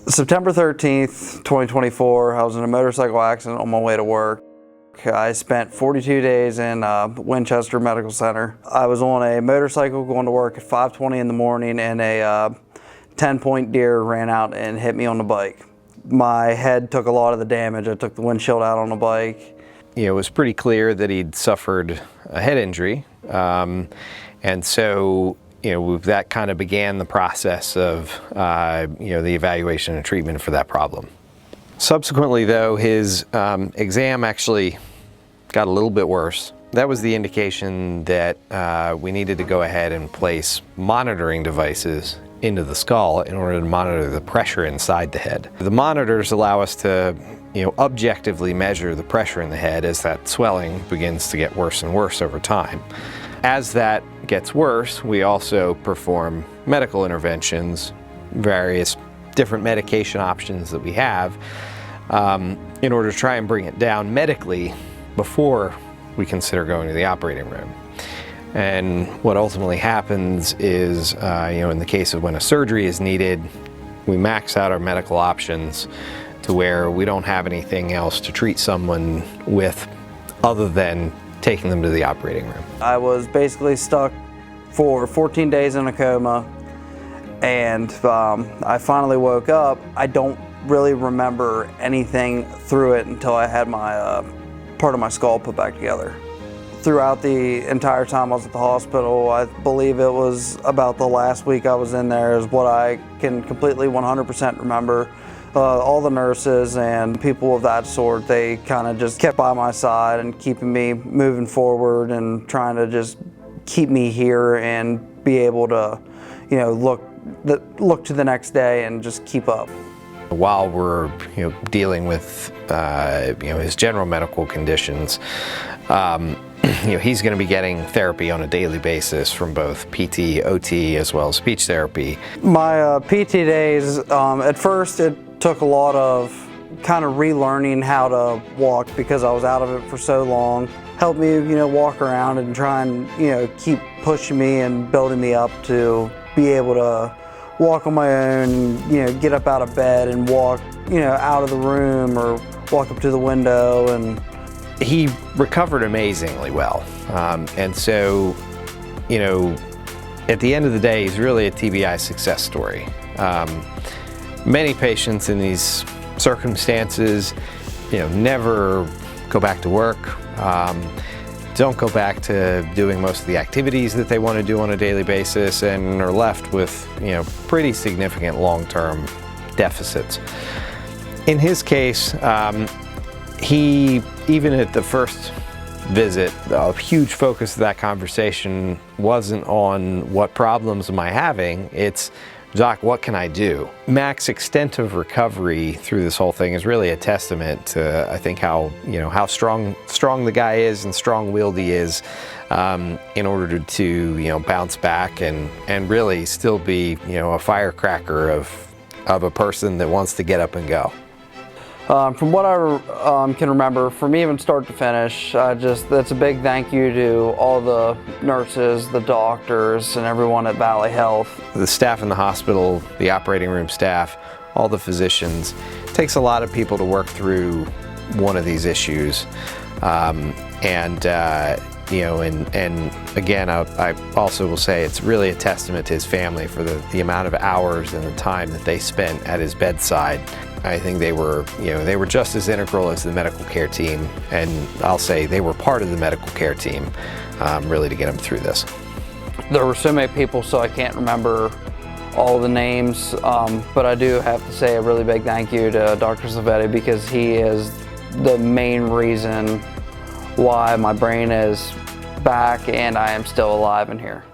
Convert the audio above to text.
September 13th, 2024, I was in a motorcycle accident on my way to work. I spent 42 days in Winchester Medical Center. I was on a motorcycle going to work at 5:20 in the morning, and a 10-point deer ran out and hit me on the bike. My head took a lot of the damage. I took the windshield out on the bike. It was pretty clear that he'd suffered a head injury, and so that kind of began the process of the evaluation and treatment for that problem. Subsequently, though, his exam actually got a little bit worse. That was the indication that we needed to go ahead and place monitoring devices into the skull in order to monitor the pressure inside the head. The monitors allow us to objectively measure the pressure in the head as that swelling begins to get worse and worse over time. As that gets worse, we also perform medical interventions, various different medication options that we have in order to try and bring it down medically before we consider going to the operating room. And what ultimately happens is, in the case of when a surgery is needed, we max out our medical options to where we don't have anything else to treat someone with other than taking them to the operating room. I was basically stuck for 14 days in a coma, and I finally woke up. I don't really remember anything through it until I had my part of my skull put back together. Throughout the entire time I was at the hospital, I believe it was about the last week I was in there is what I can completely 100% remember. All the nurses and people of that sort, they kind of just kept by my side and keeping me moving forward and trying to just keep me here and be able to, look to the next day and just keep up. While we're dealing with his general medical conditions, he's going to be getting therapy on a daily basis from both PT, OT, as well as speech therapy. My PT days, at first it took a lot of kind of relearning how to walk because I was out of it for so long. Helped me, walk around and try and, keep pushing me and building me up to be able to walk on my own, get up out of bed and walk, out of the room or walk up to the window. And he recovered amazingly well. And so, at the end of the day, he's really a TBI success story. Many patients in these circumstances, never go back to work, don't go back to doing most of the activities that they want to do on a daily basis, and are left with, pretty significant long-term deficits. In his case, he, even at the first visit, a huge focus of that conversation wasn't on what problems am I having, it's, Doc, what can I do? Mac's extent of recovery through this whole thing is really a testament to, I think, how strong the guy is and strong-willed he is in order to bounce back and really still be a firecracker of a person that wants to get up and go. From what I can remember, from even start to finish, that's a big thank you to all the nurses, the doctors, and everyone at Valley Health. The staff in the hospital, the operating room staff, all the physicians. It takes a lot of people to work through one of these issues. And again, I also will say it's really a testament to his family for the amount of hours and the time that they spent at his bedside. I think they were just as integral as the medical care team, and I'll say they were part of the medical care team, really, to get him through this. There were so many people, so I can't remember all the names, but I do have to say a really big thank you to Dr. Silvetti, because he is the main reason why my brain is back and I am still alive in here.